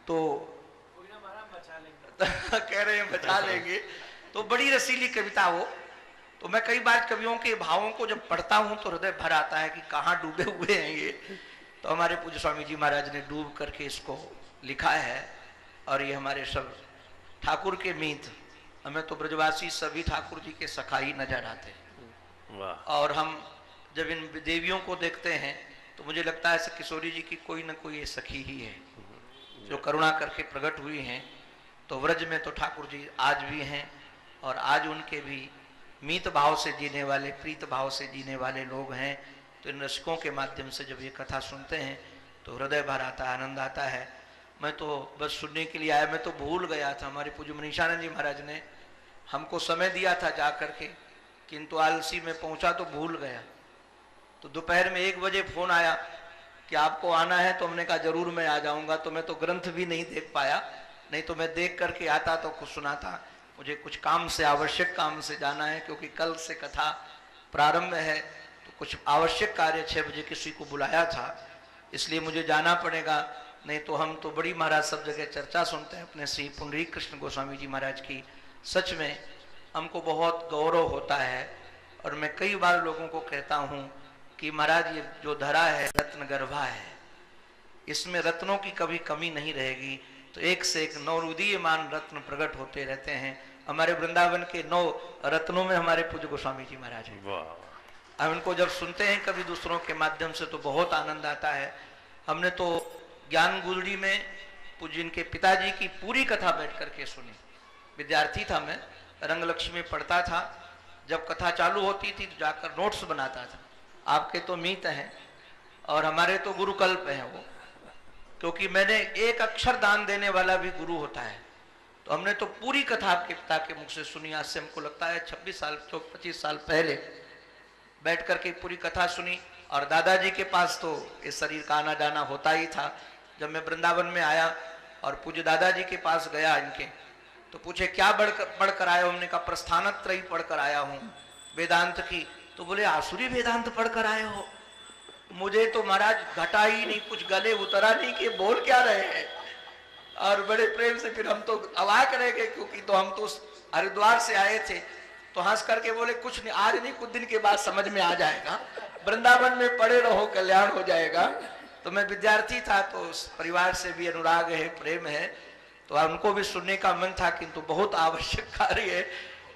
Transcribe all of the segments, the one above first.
तो कह रहे हैं बचा लेंगे। तो बड़ी रसीली कविता वो। तो मैं कई बार कवियों के भावों को जब पढ़ता हूं तो हृदय भर आता है कि कहाँ डूबे हुए हैं ये। तो हमारे पूज्य स्वामी जी महाराज ने डूब करके इसको लिखा है। और ये हमारे सब ठाकुर के मीत, हमें तो ब्रजवासी सभी ठाकुर जी के सखा ही नजर आते हैं। और हम जब इन देवियों को देखते हैं तो मुझे लगता है किशोरी जी की कोई ना कोई ये सखी ही है जो करुणा करके प्रकट हुई हैं। तो व्रज में तो ठाकुर जी आज भी हैं और आज उनके भी मीत भाव से जीने वाले, प्रीत भाव से जीने वाले लोग हैं। तो इन रसिकों के माध्यम से जब ये कथा सुनते हैं तो हृदय भर आता है, आनंद आता है। मैं तो बस सुनने के लिए आया, मैं तो भूल गया था। हमारे पूज्य मनीषानंद जी महाराज ने हमको समय दिया था जा करके, किंतु आलसी में पहुंचा तो भूल गया। तो दोपहर में 1 बजे फोन आया कि आपको आना है, तो हमने कहा जरूर मैं आ जाऊंगा। तो मैं तो ग्रंथ भी नहीं देख पाया, नहीं तो मैं देख करके आता तो कुछ सुनाता। मुझे कुछ काम से, आवश्यक काम से जाना है, क्योंकि कल से कथा प्रारंभ है। तो कुछ आवश्यक कार्य 6 बजे किसी को बुलाया था, इसलिए मुझे जाना पड़ेगा। नहीं तो हम तो बड़ी महाराज सब जगह चर्चा सुनते हैं अपने श्री पुंडरीक कृष्ण गोस्वामी जी महाराज की। सच में हमको बहुत गौरव होता है। और मैं कई बार लोगों को कहता हूँ कि महाराज ये जो धरा है रत्न गर्भा है, इसमें रत्नों की कभी कमी नहीं रहेगी। तो एक से एक नवउदीयमान रत्न प्रकट होते रहते हैं। हमारे वृंदावन के 9 रत्नों में हमारे पूज्य गोस्वामी जी महाराज हैं। अब उनको जब सुनते हैं कभी दूसरों के माध्यम से तो बहुत आनंद आता है। हमने तो ज्ञान गुलरी में पूज्य इनके पिताजी की पूरी कथा बैठ करके सुनी। विद्यार्थी था मैं, रंग लक्ष्मी पढ़ता था। जब कथा चालू होती थी तो जाकर नोट्स बनाता था। आपके तो मीत हैं और हमारे तो गुरुकल्प हैं वो, क्योंकि मैंने एक अक्षर दान देने वाला भी गुरु होता है। तो हमने तो पूरी कथा आपके पिता के मुख से सुनी। आज से हमको लगता है 26 साल 25 साल पहले बैठ करके पूरी कथा सुनी। और दादाजी के पास तो इस शरीर का आना जाना होता ही था। जब मैं वृंदावन में आया और पूज्य दादाजी के पास गया इनके, तो पूछे क्या पढ़कर आया हो? हमने कहा प्रस्थानत्रयी पढ़कर आया हूँ वेदांत की। तो बोले आसुरी वेदांत पढ़कर आए हो? मुझे तो महाराज घटा ही नहीं, कुछ गले उतरा नहीं कि बोल क्या रहे हैं। और बड़े प्रेम से फिर हम तो अवाक रह गए, क्योंकि तो हम तो हरिद्वार से आए थे। तो हंस करके बोले कुछ नहीं, आज नहीं कुछ दिन के बाद समझ में आ जाएगा, वृंदावन में पड़े रहो कल्याण हो जाएगा। तो मैं विद्यार्थी था तो उस परिवार से भी अनुराग है, प्रेम है, तो उनको भी सुनने का मन था, किंतु बहुत आवश्यक कार्य है।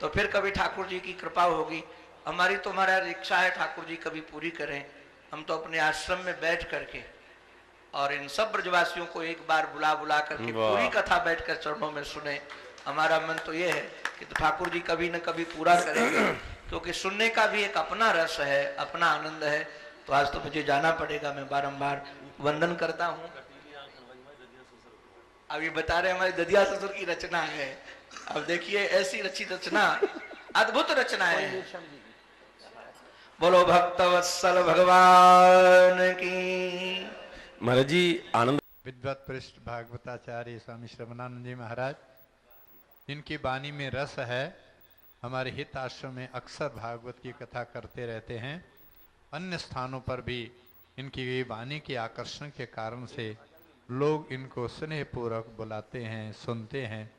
तो फिर कभी ठाकुर जी की कृपा होगी। हमारी तो हमारा इच्छा है ठाकुर जी कभी पूरी करें। हम तो अपने आश्रम में बैठ करके और इन सब ब्रजवासियों को एक बार बुला बुला करके पूरी कथा बैठकर चरणों में सुने। हमारा मन तो ये है कि तो ठाकुर जी कभी न कभी पूरा करेंगे, क्योंकि सुनने का भी एक अपना रस है, अपना आनंद है। तो आज तो मुझे जाना पड़ेगा। मैं बारंबार वंदन करता हूँ। अब ये बता रहे हमारे ददिया ससुर की रचना है। अब देखिए ऐसी रचित रचना, अद्भुत रचना है। बोलो भक्तवत्सल भगवान की। महाराज जी आनंद। विद्वत पृष्ठ भागवताचार्य स्वामी श्रवणानंद जी महाराज, इनकी वाणी में रस है। हमारे हित आश्रम में अक्सर भागवत की कथा करते रहते हैं। अन्य स्थानों पर भी इनकी वाणी के आकर्षण के कारण से लोग इनको स्नेहपूर्वक बुलाते हैं, सुनते हैं।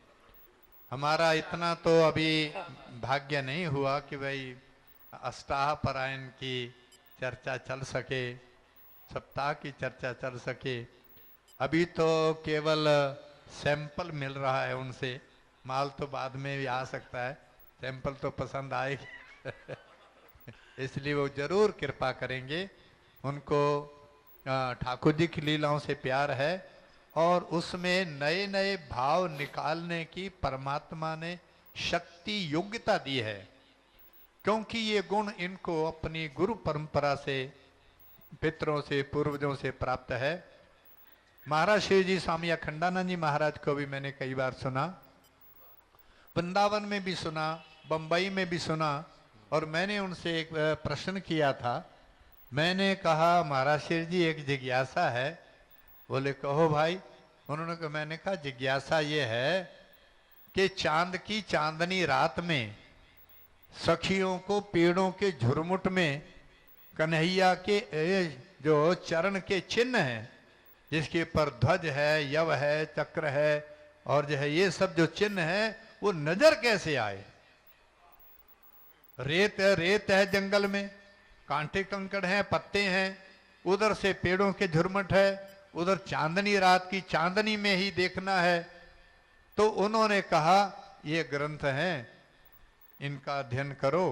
हमारा इतना तो अभी भाग्य नहीं हुआ कि भाई अष्टाह परायण की चर्चा चल सके, सप्ताह की चर्चा चल सके। अभी तो केवल सैंपल मिल रहा है उनसे, माल तो बाद में भी आ सकता है, सैंपल तो पसंद आएगी। इसलिए वो जरूर कृपा करेंगे। उनको ठाकुर जी की लीलाओं से प्यार है और उसमें नए नए भाव निकालने की परमात्मा ने शक्ति योग्यता दी है, क्योंकि ये गुण इनको अपनी गुरु परंपरा से, पितरों से, पूर्वजों से प्राप्त है। महाराज श्री जी स्वामी अखंडानंद जी महाराज को भी मैंने कई बार सुना, वृंदावन में भी सुना, बंबई में भी सुना। और मैंने उनसे एक प्रश्न किया था। मैंने कहा महाराज श्री जी एक जिज्ञासा है। बोले कहो भाई। उन्होंने कहा, मैंने कहा जिज्ञासा ये है कि चांद की चांदनी रात में सखियों को पेड़ों के झुरमुट में कन्हैया के जो चरण के चिन्ह हैं जिसके ऊपर ध्वज है, यव है, चक्र है और जो है ये सब जो चिन्ह है वो नजर कैसे आए? रेत है जंगल में, कांटे कंकड़ हैं, पत्ते हैं, उधर से पेड़ों के झुरमुट है, उधर चांदनी, रात की चांदनी में ही देखना है। तो उन्होंने कहा ये ग्रंथ हैं, इनका अध्ययन करो,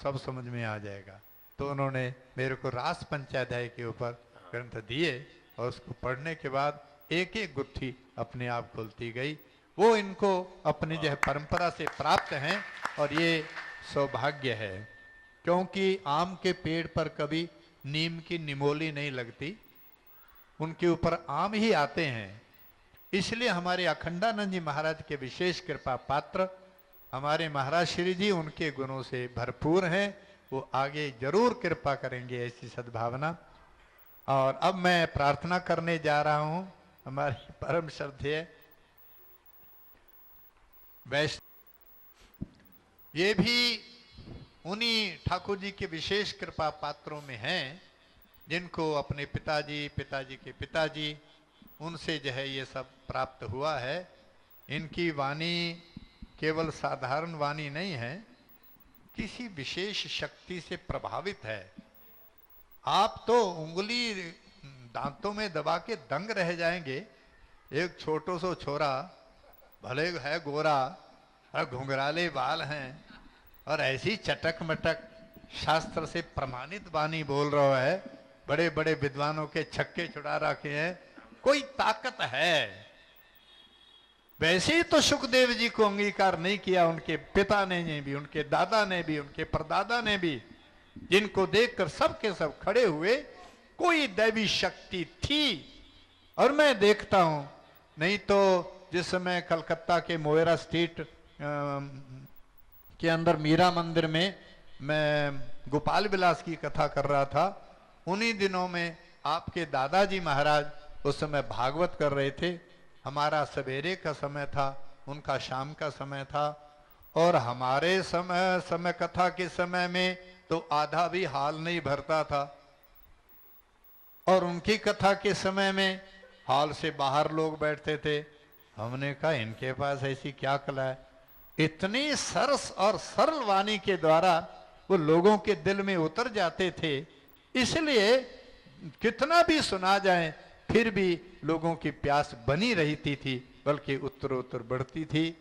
सब समझ में आ जाएगा। तो उन्होंने मेरे को रास पंचाध्याय के ऊपर ग्रंथ दिए और उसको पढ़ने के बाद एक एक गुत्थी अपने आप खुलती गई। वो इनको अपनी जो है परंपरा से प्राप्त हैं और ये सौभाग्य है, क्योंकि आम के पेड़ पर कभी नीम की निमोली नहीं लगती, उनके ऊपर आम ही आते हैं। इसलिए हमारे अखंडानंद जी महाराज के विशेष कृपा पात्र हमारे महाराज श्री जी उनके गुणों से भरपूर हैं। वो आगे जरूर कृपा करेंगे, ऐसी सद्भावना। और अब मैं प्रार्थना करने जा रहा हूं। हमारे परम श्रद्धेय वैष्णव ये भी उन्हीं ठाकुर जी के विशेष कृपा पात्रों में हैं, जिनको अपने पिताजी के पिताजी उनसे जो है ये सब प्राप्त हुआ है। इनकी वाणी केवल साधारण वाणी नहीं है, किसी विशेष शक्ति से प्रभावित है। आप तो उंगली दांतों में दबा के दंग रह जाएंगे। एक छोटो सो छोरा, भले है गोरा और घुंघराले बाल हैं और ऐसी चटक मटक शास्त्र से प्रमाणित वाणी बोल रहा है, बड़े बड़े विद्वानों के छक्के छुड़ा रखे हैं, कोई ताकत है। वैसे ही तो सुखदेव जी को अंगीकार नहीं किया उनके पिता ने भी, उनके दादा ने भी, उनके परदादा ने भी, जिनको देखकर सब के सब खड़े हुए। कोई दैवी शक्ति थी और मैं देखता हूं, नहीं तो जिस समय कलकत्ता के मोएरा स्ट्रीट के अंदर मीरा मंदिर में मैं गोपाल विलास की कथा कर रहा था, उन्हीं दिनों में आपके दादाजी महाराज उस समय भागवत कर रहे थे। हमारा सवेरे का समय था, उनका शाम का समय था। और हमारे समय कथा के समय में तो आधा भी हाल नहीं भरता था, और उनकी कथा के समय में हाल से बाहर लोग बैठते थे। हमने कहा इनके पास ऐसी क्या कला है, इतनी सरस और सरल वाणी के द्वारा वो लोगों के दिल में उतर जाते थे। इसलिए कितना भी सुना जाए फिर भी लोगों की प्यास बनी रहती थी, बल्कि उत्तरोत्तर बढ़ती थी।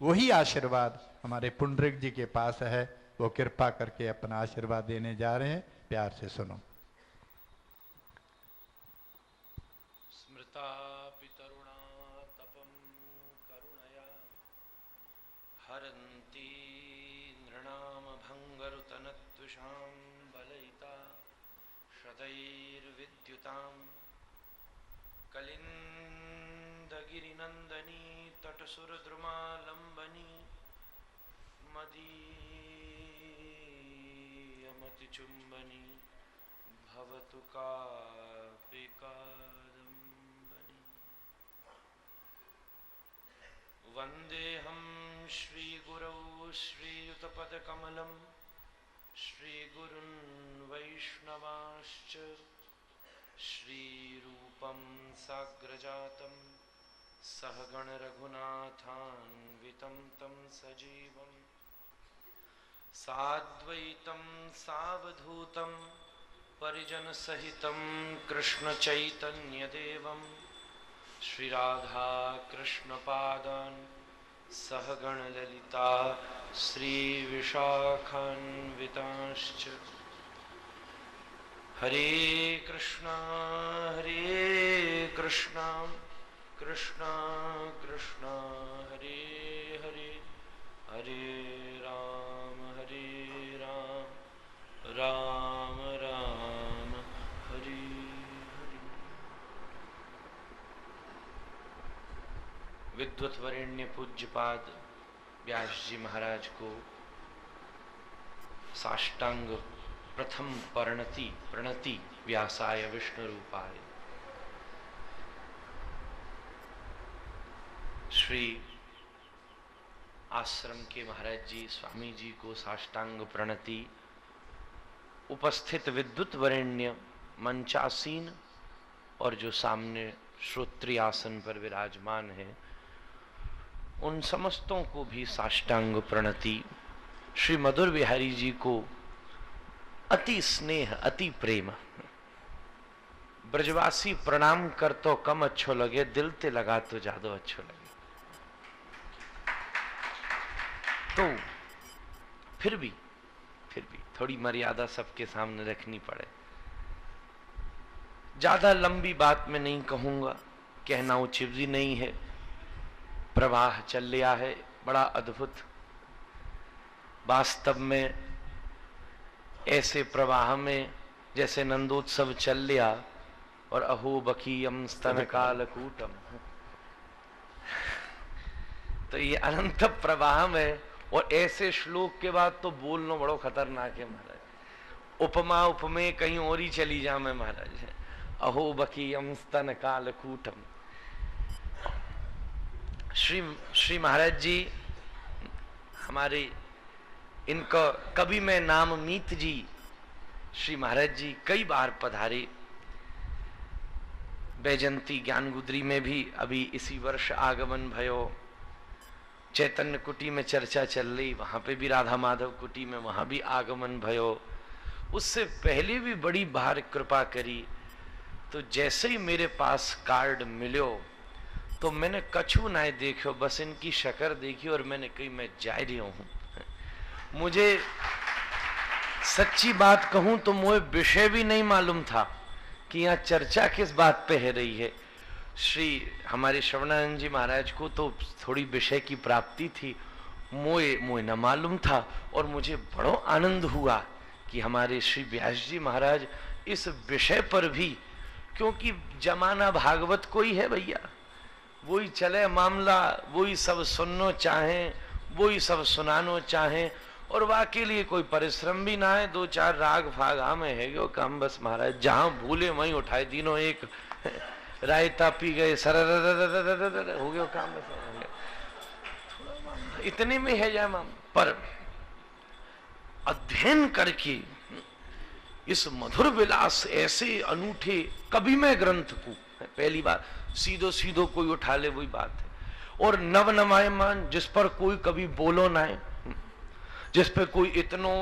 वही आशीर्वाद हमारे पुंडरीक जी के पास है, वो कृपा करके अपना आशीर्वाद देने जा रहे हैं। प्यार से सुनो। स्मृता पितरुणा तपं करुणया हरन्ति नृणाम भंगरुतनत्विषां बलयिता शतैर्विद्युतां कलिन्दगिरिनन्दनी तटसुरद्रुमालम्बनी मदीयमतिचुम्बनी भवतु कापि कादम्बनी। वन्देऽहं श्रीगुरौ श्रीयुतपदकमलं श्रीगुरुन् वैष्णवांश्च श्रीरूपं साग्रजातं सहगण रघुनाथान्वितं तं सजीवं साद्वैतं सावधूतं परिजनसहितं कृष्णचैतन्यदेवं श्रीराधा कृष्णपादान् सहगण ललिता श्रीविशाखान्वितांश्च। हरे कृष्णा कृष्णा कृष्णा हरे हरे, हरे राम राम राम हरे हरे। विद्वत वरेण्य पूज्यपाद व्यास जी महाराज को साष्टांग प्रथम प्रणति व्यासाय विष्णु रूपाय। श्री आश्रम के महाराज जी स्वामी जी को साष्टांग प्रणति। उपस्थित विद्युत वरेण्य मंचासीन और जो सामने श्रोत्री आसन पर विराजमान हैं, उन समस्तों को भी साष्टांग प्रणति। श्री मधुर बिहारी जी को अति स्नेह, अति प्रेम। ब्रजवासी प्रणाम कर तो कम अच्छो लगे, दिल ते लगा तो ज्यादा अच्छो लगे। तो फिर भी थोड़ी मर्यादा सबके सामने रखनी पड़े। ज्यादा लंबी बात मैं नहीं कहूंगा, कहना उचित भी नहीं है। प्रवाह चल लिया है बड़ा अद्भुत। वास्तव में ऐसे प्रवाह में जैसे नंदोत्सव चल लिया और अहो बकीयम स्तन कालकूटम, तो ये अनंत प्रवाह में और ऐसे श्लोक के बाद तो बोलना बड़ो खतरनाक है महाराज। उपमा उपमे कहीं और ही चली जा मैं महाराज। अहो बकीयम स्तन कालकूटम। श्री महाराज जी हमारे, इनका कभी मैं नाम मीत जी, श्री महाराज जी कई बार पधारे। बैजंती ज्ञानगुदरी में भी अभी इसी वर्ष आगमन भयो। चैतन्य कुटी में चर्चा चल रही, वहां पे भी राधा माधव कुटी में, वहां भी आगमन भयो। उससे पहले भी बड़ी बार कृपा करी। तो जैसे ही मेरे पास कार्ड मिलो तो मैंने कछु ना देखो, बस इनकी शक्ल देखी और मैंने कही मैं जा रही हूं। मुझे सच्ची बात कहूं तो मुझे विषय भी नहीं मालूम था कि यहाँ चर्चा किस बात पे है रही है। श्री हमारे श्रवणानंद जी महाराज को तो थोड़ी विषय की प्राप्ति थी, मोए न मालूम था। और मुझे बड़ो आनंद हुआ कि हमारे श्री व्यास जी महाराज इस विषय पर भी, क्योंकि जमाना भागवत को ही है भैया, वही चले मामला, वही सब सुनना चाहें, वही सब सुनानो चाहें, और वाकई लिए कोई परिश्रम भी ना है। दो चार राग फागा में है जो काम, बस महाराज जहां भूले वहीं उठाए, तीनों एक रायता पी गए, सर हो गया काम, बस इतने में है जाए माम। पर अध्ययन करके इस मधुर विलास ऐसे अनूठे, कभी मैं ग्रंथ को पहली बार सीधो कोई उठा ले वही बात है। और नव नवायमान जिस पर कोई कभी बोलो ना है, जिस पर कोई इतनो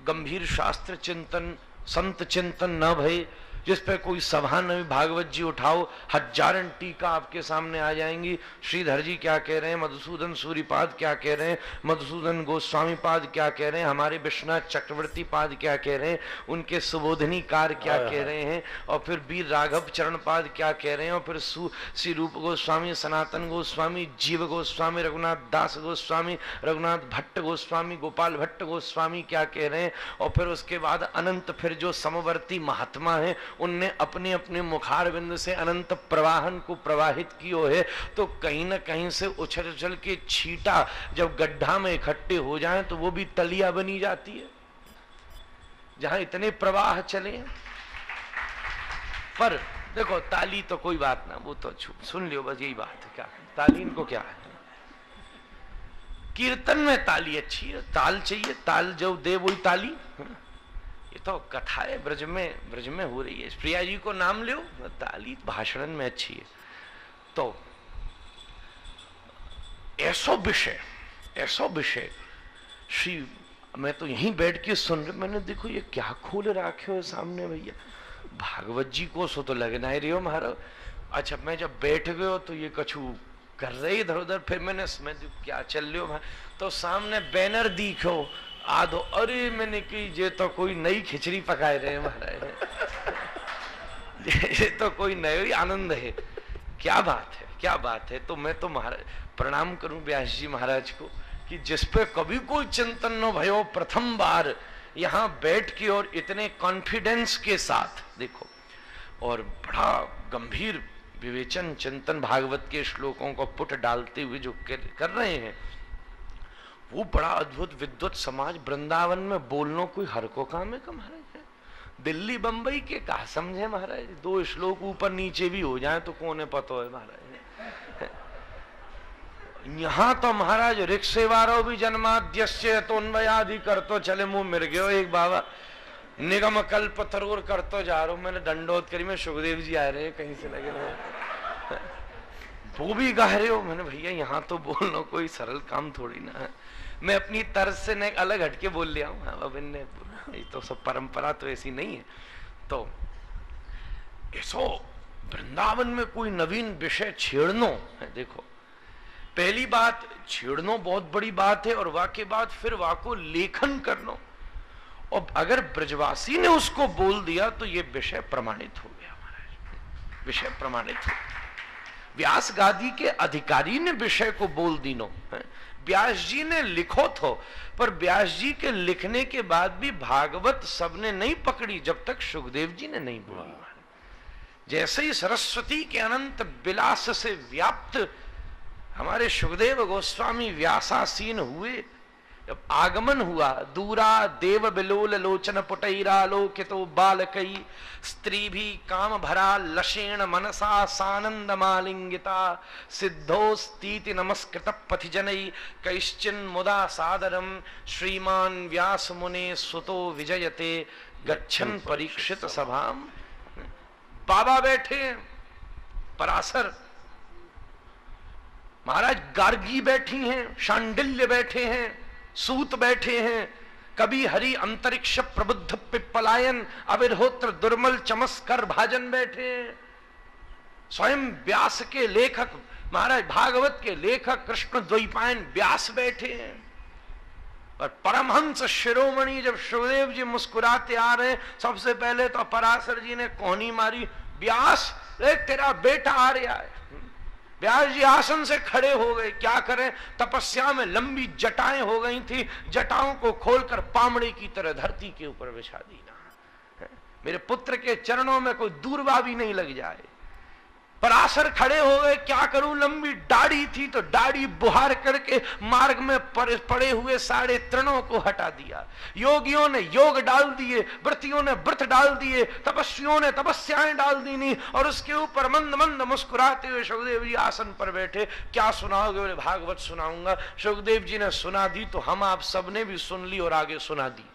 गंभीर शास्त्र चिंतन संत चिंतन न भय, जिस पे कोई सभा नहीं, भागवत जी उठाओ, हजारन टीका आपके सामने आ जाएंगी। श्रीधर जी क्या कह रहे हैं, मधुसूदन सूरीपाद क्या कह रहे हैं, मधुसूदन गोस्वामी पाद क्या कह रहे हैं, हमारे विश्वनाथ चक्रवर्ती पाद क्या कह रहे हैं, उनके सुबोधनी कार क्या कह रहे हैं, और फिर वीर राघव चरण पाद क्या कह रहे हैं, और फिर श्री रूप गोस्वामी, सनातन गोस्वामी, जीव गोस्वामी, रघुनाथ दास गोस्वामी, रघुनाथ भट्ट गोस्वामी, गोपाल भट्ट गोस्वामी क्या कह रहे हैं। और फिर उसके बाद अनंत फिर जो समवर्ती महात्मा है उनने अपने अपने मुखार बिंद से अनंत प्रवाहन को प्रवाहित कियो है। तो कहीं ना कहीं से उछल उछल के छीटा जब गड्ढा में इकट्ठे हो जाएं तो वो भी तलिया बनी जाती है, जहां इतने प्रवाह चले। पर देखो ताली तो कोई बात ना, वो तो सुन लियो, बस यही बात है। क्या ताली इनको क्या है, कीर्तन में ताली अच्छी है, ताल चाहिए, ताल जो दे वही ताली। ये तो कथा है ब्रज में हो रही है। प्रिया जी को नाम लो, ताली भाषण में अच्छी है। तो ऐसो विषय श्री, मैं तो यहीं बैठ के सुन रहा, मैंने देखो ये क्या खोल रखे हो सामने भैया, भागवत जी को सो तो लगना ही रही हो महाराज। अच्छा मैं जब बैठ गए तो ये कछु कर रहे इधर उधर, फिर मैंने क्या चल रहे हो, तो सामने बैनर दिखो आधो, अरे मैंने की ये तो कोई नई खिचड़ी पकाए रहे महाराज, ये तो कोई नई आनंद है। क्या बात है। तो मैं तो महाराज प्रणाम करूं व्यास जी महाराज को कि जिस पे कभी कोई चिंतन न भयो, प्रथम बार यहाँ बैठ के और इतने कॉन्फिडेंस के साथ देखो, और बड़ा गंभीर विवेचन चिंतन भागवत के श्लोकों को पुट डालते हुए जो कर रहे हैं, वो बड़ा अद्भुत। विद्वत समाज वृंदावन में बोलना कोई हर को काम है का महाराज है। दिल्ली बंबई के कहा समझे महाराज, दो श्लोक ऊपर नीचे भी हो जाए तो कौन पता है महाराज। यहाँ तो महाराज रिक्शेवारो भी जन्माद्यस्य तो अन्वयादि कर तो चले, मुंह मिर गयो एक बाबा निगम कल्प तरोर कर तो जा रहा हूं। मैंने दंडोत करी, में सुखदेव जी आ रहे हैं कहीं से लगे रहे। वो भी गा रहे हो। मैंने भैया यहाँ तो बोलना कोई सरल काम थोड़ी ना है, मैं अपनी तर्ज से न अलग हटके बोल लिया हूँ। अब इनने ये तो सब परंपरा तो ऐसी नहीं है। तो ऐसो वृंदावन में कोई नवीन विषय छेड़नो है। देखो पहली बात छेड़नो बहुत बड़ी बात है, और वाके बाद फिर वाको लेखन करनो, और अगर ब्रजवासी ने उसको बोल दिया तो ये विषय प्रमाणित हो गया महाराज, विषय प्रमाणित हो। व्यास गादी के अधिकारी ने विषय को बोल दीनो, व्यास जी ने लिखो थो, पर व्यास जी के लिखने के बाद भी भागवत सबने नहीं पकड़ी जब तक सुखदेव जी ने नहीं बोली। जैसे ही सरस्वती के अनंत विलास से व्याप्त हमारे सुखदेव गोस्वामी व्यासासीन हुए, जब आगमन हुआ, दूरा देव बिलोल लोचन पुटैरा लोकितो बालकई, स्त्री भी काम भरा लशेण मनसा सानंद मालिंगिता, सिद्धोस्तीति नमस्कृत पथिजनई कैश्चिन मुदा सादरम, श्रीमान व्यास मुने सुतो विजयते गच्छन परीक्षित सभाम। बाबा बैठे, पराशर महाराज, गार्गी बैठी हैं, शांडिल्य बैठे हैं, सूत बैठे हैं, कभी हरि अंतरिक्ष प्रबुद्ध पिप्पलायन अविर्होत्र दुर्मल चमस्कर भाजन बैठे हैं, स्वयं व्यास के लेखक महाराज भागवत के लेखक कृष्ण द्वैपायन व्यास बैठे हैं। और परमहंस शिरोमणि जब सुखदेव जी मुस्कुराते आ रहे हैं, सबसे पहले तो पराशर जी ने कोहनी मारी, व्यास तेरा बेटा आ रहा है। व्यास जी आसन से खड़े हो गए, क्या करें, तपस्या में लंबी जटाएं हो गई थी, जटाओं को खोलकर पामड़े की तरह धरती के ऊपर बिछा दीना, मेरे पुत्र के चरणों में कोई दूरवा भी नहीं लग जाए। पराशर खड़े हो गए, क्या करूं, लंबी दाढ़ी थी तो दाढ़ी बुहार करके मार्ग में पड़े हुए सारे तृणों को हटा दिया। योगियों ने योग डाल दिए, व्रतियों ने व्रत डाल दिए, तपस्वियों ने तपस्याएं डाल दी, और उसके ऊपर मंद मंद मुस्कुराते हुए सुखदेव जी आसन पर बैठे। क्या सुनाओगे? बोले भागवत सुनाऊंगा। सुखदेव जी ने सुना दी तो हम आप सबने भी सुन ली और आगे सुना दी।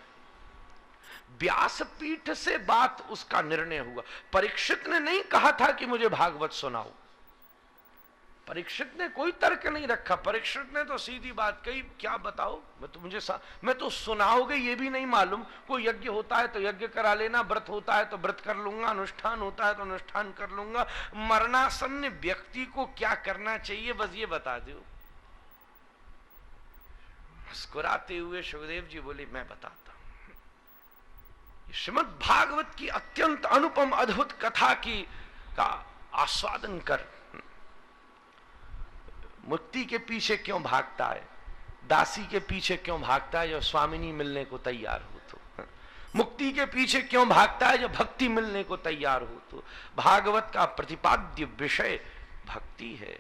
व्यासपीठ से बात उसका निर्णय हुआ। परीक्षित ने नहीं कहा था कि मुझे भागवत सुनाओ, परीक्षित ने कोई तर्क नहीं रखा। परीक्षित ने तो सीधी बात कही, क्या बताओ, मैं तो सुनाओगे ये भी नहीं मालूम। कोई यज्ञ होता है तो यज्ञ करा लेना, व्रत होता है तो व्रत कर लूंगा, अनुष्ठान होता है तो अनुष्ठान कर लूंगा, मरणासन्न व्यक्ति को क्या करना चाहिए बस ये बता दो। मुस्कुराते हुए सुखदेव जी बोले, मैं बताता। श्रीमद् भागवत की अत्यंत अनुपम अद्भुत कथा का आस्वादन कर। मुक्ति के पीछे क्यों भागता है, दासी के पीछे क्यों भागता है जब स्वामिनी मिलने को तैयार हो तो, मुक्ति के पीछे क्यों भागता है जब भक्ति मिलने को तैयार हो तो। भागवत का प्रतिपाद्य विषय भक्ति है,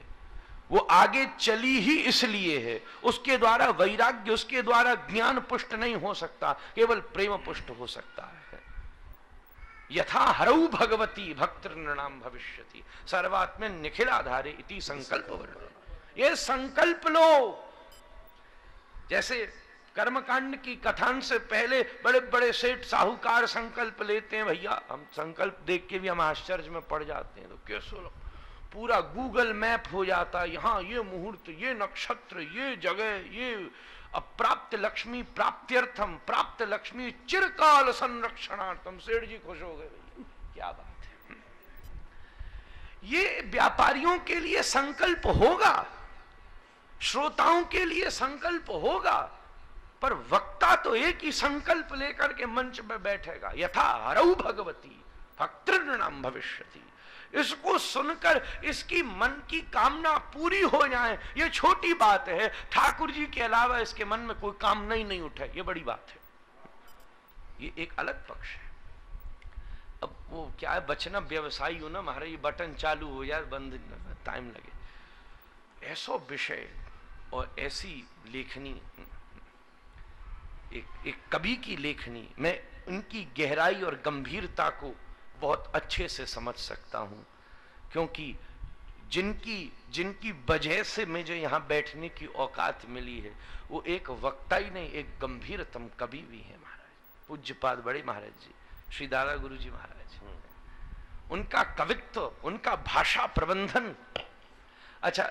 वो आगे चली ही इसलिए है। उसके द्वारा वैराग्य, उसके द्वारा ज्ञान पुष्ट नहीं हो सकता, केवल प्रेम पुष्ट हो सकता है। यथा हरऊ भगवती भक्तृणाम भविष्यति सर्वात्मे निखिलाधारे इति संकल्प वर्णन। ये संकल्प लो। जैसे कर्मकांड की कथान से पहले बड़े बड़े सेठ साहूकार संकल्प लेते हैं। भैया हम संकल्प देख के भी हम आश्चर्य में पड़ जाते हैं। तो कैसे लो, पूरा गूगल मैप हो जाता है, यहाँ ये मुहूर्त, ये नक्षत्र, ये जगह, ये अप्राप्त लक्ष्मी प्राप्त्यर्थम, प्राप्त लक्ष्मी चिरकाल संरक्षणार्थम। सेठ जी खुश हो गए, भैया क्या बात है। ये व्यापारियों के लिए संकल्प होगा, श्रोताओं के लिए संकल्प होगा, पर वक्ता तो एक ही संकल्प लेकर के मंच में बैठेगा। यथा हरऊ भगवती भक्तृणाम भविष्यति। इसको सुनकर इसकी मन की कामना पूरी हो जाए, ये छोटी बात है। ठाकुर जी के अलावा इसके मन में कोई कामना ही नहीं उठे, ये बड़ी बात है। ये एक अलग पक्ष है। अब वो क्या है, बचना व्यवसायी हो ना महाराज, ये बटन चालू हो जाए बंद टाइम लगे, ऐसा विषय और ऐसी लेखनी, एक कवि की लेखनी, मैं उनकी गहराई और गंभीरता को बहुत अच्छे से समझ सकता हूं, क्योंकि जिनकी वजह से मुझे यहां बैठने की औकात मिली है, वो एक वक्ता ही नहीं, एक गंभीरतम कवि भी है महाराज। पूज्यपाद बड़े महाराज जी, श्री दादा गुरु जी महाराज, उनका कवित्व, उनका भाषा प्रबंधन, अच्छा,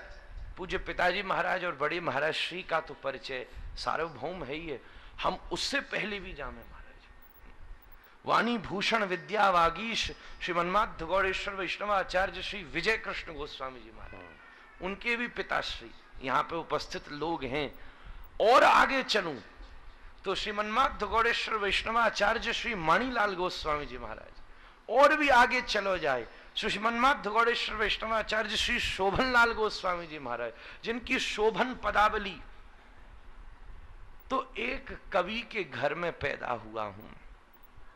पूज्य पिताजी महाराज और बड़े महाराज श्री का तो परिचय सार्वभौम है ही है, हम उससे पहले भी जामे महाराज वाणी भूषण विद्या वागीश श्री मन्माध गौड़ेश्वर वैष्णवाचार्य श्री विजय कृष्ण गोस्वामी जी महाराज, उनके भी पिताश्री यहाँ पे उपस्थित लोग हैं। और आगे चलूं तो श्री मन्माध गौड़ेश्वर वैष्णवाचार्य श्री माणीलाल गोस्वामी जी महाराज, और भी आगे चलो जाए श्री मन्माध गौड़ेश्वर वैष्णवाचार्य श्री शोभन लाल गोस्वामी जी महाराज, जिनकी शोभन पदावली। तो एक कवि के घर में पैदा हुआ हूं,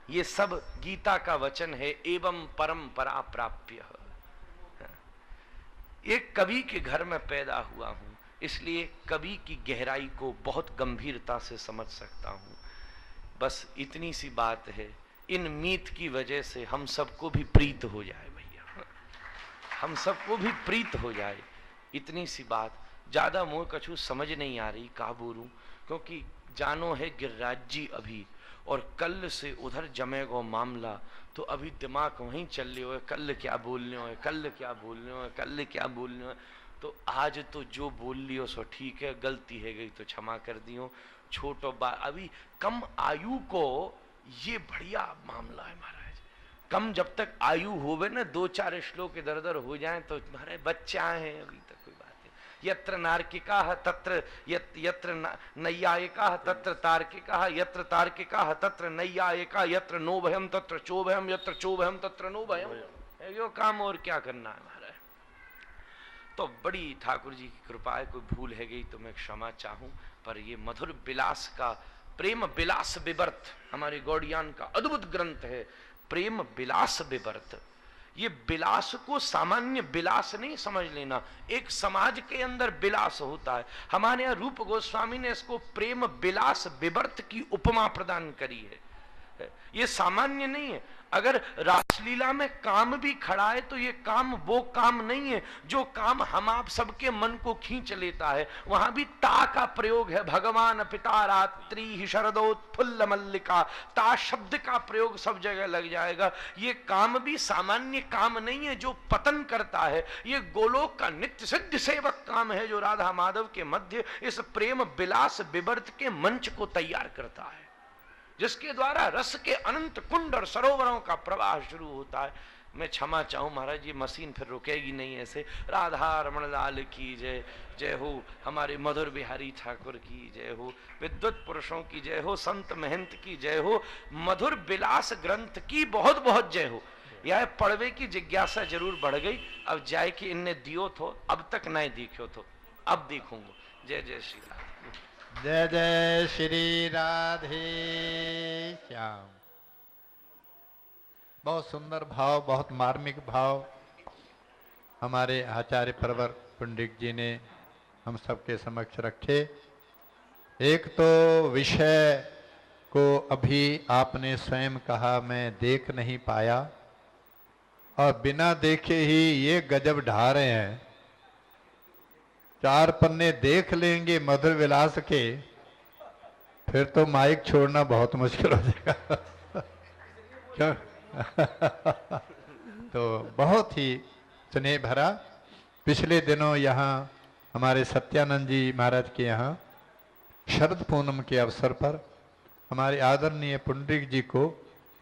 ये सब गीता का वचन है, एवं परंपरा प्राप्य। एक कवि के घर में पैदा हुआ हूं, इसलिए कवि की गहराई को बहुत गंभीरता से समझ सकता हूं। बस इतनी सी बात है, इन मीत की वजह से हम सबको भी प्रीत हो जाए भैया, हम सबको भी प्रीत हो जाए, इतनी सी बात। ज्यादा मोह कछु समझ नहीं आ रही, कहा बोलूं, क्योंकि जानो है गिरिराज जी अभी, और कल से उधर जमेगो मामला, तो अभी दिमाग वहीं चल रहे हो, कल क्या बोलने हो, कल क्या बोलने हो, कल क्या बोलने हो। तो आज तो जो बोल लियो सो ठीक है, गलती है गई तो क्षमा कर दियो, छोटो बात। अभी कम आयु को ये बढ़िया मामला है महाराज, कम जब तक आयु होवे ना, 2-4 श्लोक इधर उधर हो जाए तो महाराज बच्चा है, अभी तक कोई बात नहीं। यत्र नार्किकाः तत्र यत्र नैयायिकाः तत्र तार्किकाः, यत्र तार्किकाः तत्र नैयायिका, यत्र नो भयम तत्र चोभयम, यत्र चोभयम तत्र नो भयम। यो काम और क्या करना है महाराज। तो बड़ी ठाकुर जी की कृपा है, कोई भूल है गई तो मैं क्षमा चाहूं, पर ये मधुर विलास का प्रेम विलास विवर्त हमारे गौड़ियान का अद्भुत ग्रंथ है, प्रेम विलास विवर्त। ये विलास को सामान्य विलास नहीं समझ लेना, एक समाज के अंदर विलास होता है। हमारे यहाँ रूप गोस्वामी ने इसको प्रेम विलास विवर्त की उपमा प्रदान करी है। ये सामान्य नहीं है। अगर रासलीला में काम भी खड़ा है तो ये काम वो काम नहीं है जो काम हम आप सबके मन को खींच लेता है, वहां भी ता का प्रयोग है। भगवान पिता रात्रि ही शरदोत्फुल्ल मल्लिका, ता शब्द का प्रयोग सब जगह लग जाएगा। ये काम भी सामान्य काम नहीं है जो पतन करता है, ये गोलोक का नित्य सिद्ध सेवक काम है जो राधा माधव के मध्य इस प्रेम विलास विवर्त के मंच को तैयार करता है, जिसके द्वारा रस के अनंत कुंड और सरोवरों का प्रवाह शुरू होता है। मैं क्षमा चाहूं महाराज, ये मशीन फिर रुकेगी नहीं ऐसे। राधा रमण लाल की जय, जय हो। हमारे मधुर बिहारी ठाकुर की जय हो। विद्वत पुरुषों की जय हो। संत महंत की जय हो। मधुर विलास ग्रंथ की बहुत बहुत जय हो। यह पढ़वे की जिज्ञासा जरूर बढ़ गई। अब जाए कि इनने दियो थो, अब तक नहीं दिखो थो, अब देखूंगा। जय जय श्री राम। जय जय श्री राधे श्याम। बहुत सुंदर भाव, बहुत मार्मिक भाव हमारे आचार्य प्रवर पुंडिक जी ने हम सबके समक्ष रखे। एक तो विषय को अभी आपने स्वयं कहा मैं देख नहीं पाया, और बिना देखे ही ये गजब ढा रहे हैं। 4 पन्ने देख लेंगे मधुर विलास के, फिर तो माइक छोड़ना बहुत मुश्किल हो जाएगा। क्यों? तो बहुत ही स्नेह भरा। पिछले दिनों यहाँ हमारे सत्यानंद जी महाराज के यहाँ शरद पूनम के अवसर पर हमारे आदरणीय पुंडरीक जी को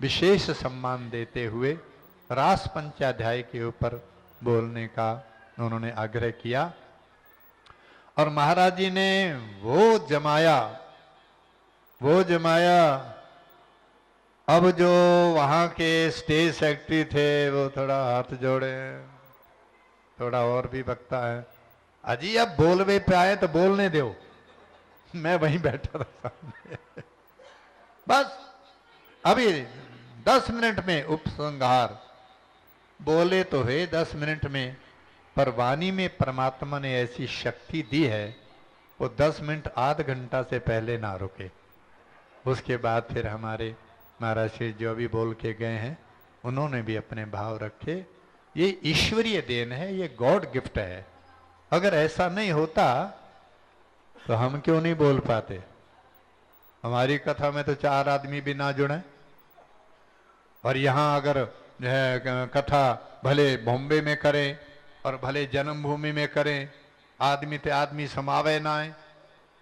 विशेष सम्मान देते हुए रास पंचाध्याय के ऊपर बोलने का उन्होंने आग्रह किया, और महाराज जी ने वो जमाया। अब जो वहाँ के स्टेज सेक्रेटरी थे वो थोड़ा हाथ जोड़े, थोड़ा और भी बकता है। अजी अब बोलवे पे आए तो बोलने दो। मैं वहीं बैठा था सामने। बस अभी 10 मिनट में उपसंहार बोले तो है 10 मिनट में, पर वाणी में परमात्मा ने ऐसी शक्ति दी है वो 10 मिनट आध घंटा से पहले ना रुके। उसके बाद फिर हमारे महाराज श्री जो भी बोल के गए हैं उन्होंने भी अपने भाव रखे। ये ईश्वरीय देन है, ये गॉड गिफ्ट है। अगर ऐसा नहीं होता तो हम क्यों नहीं बोल पाते। हमारी कथा में तो 4 आदमी भी ना जुड़े, और यहाँ अगर कथा भले बॉम्बे में करें और भले जन्मभूमि में करें, आदमी ते आदमी समावे ना आए,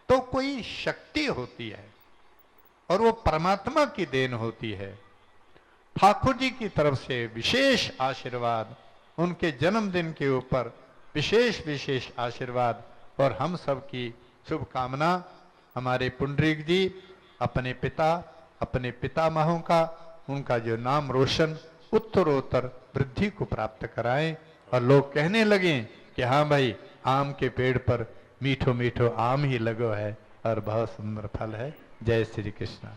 तो कोई शक्ति होती है और वो परमात्मा की देन होती है। ठाकुर जी की तरफ से विशेष आशीर्वाद, उनके जन्मदिन के ऊपर विशेष विशेष आशीर्वाद और हम सब की शुभकामना। हमारे पुंडरीक जी अपने पिता, अपने पितामहों का, उनका जो नाम रोशन उत्तरोत्तर वृद्धि को प्राप्त कराएं और लोग कहने लगे कि हाँ भाई, आम के पेड़ पर मीठो मीठो आम ही लगो है और बहुत सुंदर फल है। जय श्री कृष्ण।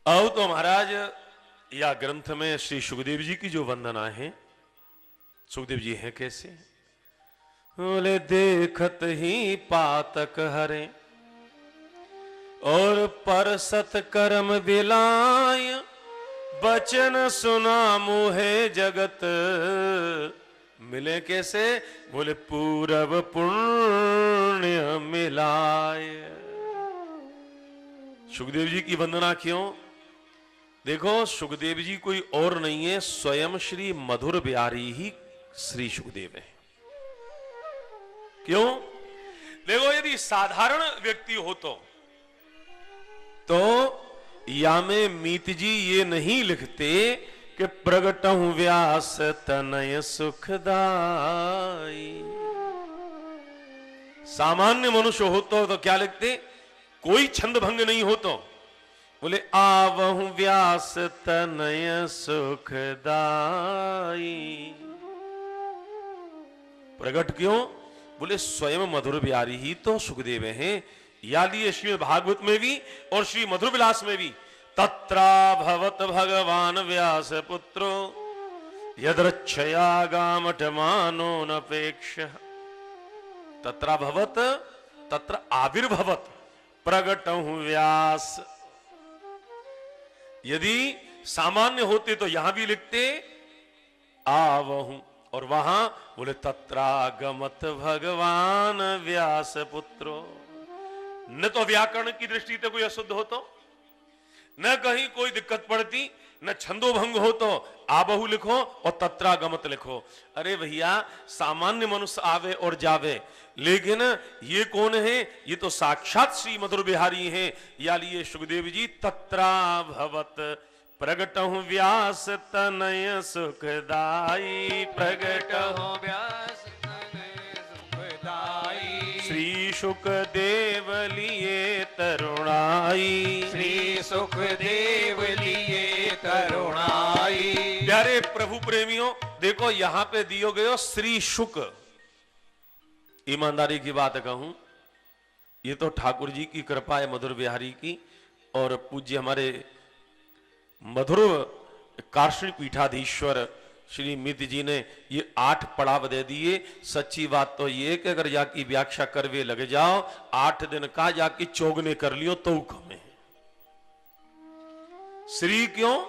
आओ तो महाराज, या ग्रंथ में श्री सुखदेव जी की जो वंदना है, सुखदेव जी हैं कैसे? बोले देखत ही पातक हरे और पर सत्कर्म बिलाय, बचन सुना मोहे जगत मिले कैसे? बोले पूरब पुण्य मिलाय। सुखदेव जी की वंदना क्यों? देखो, सुखदेव जी कोई और नहीं है, स्वयं श्री मधुर बिहारी ही श्री सुखदेव है। क्यों? देखो, यदि साधारण व्यक्ति हो तो या में मीत जी ये नहीं लिखते कि प्रगटहु व्यास तनय सुखदाई। सामान्य मनुष्य हो तो क्या लिखते? कोई छंद भंग नहीं हो तो बोले आवहु व्यास तनय सुखदाई। प्रगट क्यों? बोले स्वयं मधुर बिहारी ही तो सुखदेव हैं। या लिए श्री भागवत में भी और श्री मधुर विलास में भी तत्रा भवत भगवान व्यास पुत्रो यदृच्छया गामठमानो नपेक्ष। तत्रा भवत, तत्र आविर्भवत प्रगटहु व्यास। यदि सामान्य होते तो यहां भी लिखते आवहु, और वहां बोले तत्रागमत भगवान व्यास पुत्रो। न तो व्याकरण की दृष्टि से कोई अशुद्ध हो तो, न कहीं कोई दिक्कत पड़ती, न छंदोभंग हो तो आबहु लिखो और तत्रागमत लिखो। अरे भैया, सामान्य मनुष्य आवे और जावे, लेकिन ये कौन है? ये तो साक्षात श्री मधुर बिहारी हैं। या लिए सुखदेव जी तत्रा भवत प्रगटहु व्यास तनय सुखदाई। प्रगटहु व्यास तनय सुखदाई। श्री सुखदेव लिए तरुणाई। श्री सुखदेव लिए तरुणाई। प्यारे प्रभु प्रेमियों, देखो यहां पे दियो गयो श्री शुक। ईमानदारी की बात कहूं, ये तो ठाकुर जी की कृपा है, मधुर बिहारी की, और पूज्य हमारे मधुर कार्षण पीठाधीश्वर श्री मित जी ने ये 8 पड़ाव दे दिए। सच्ची बात तो ये कि अगर जाकी व्याख्या करवे लग जाओ, 8 दिन का जाकी चौगने कर लियो तो कमे। श्री क्यों?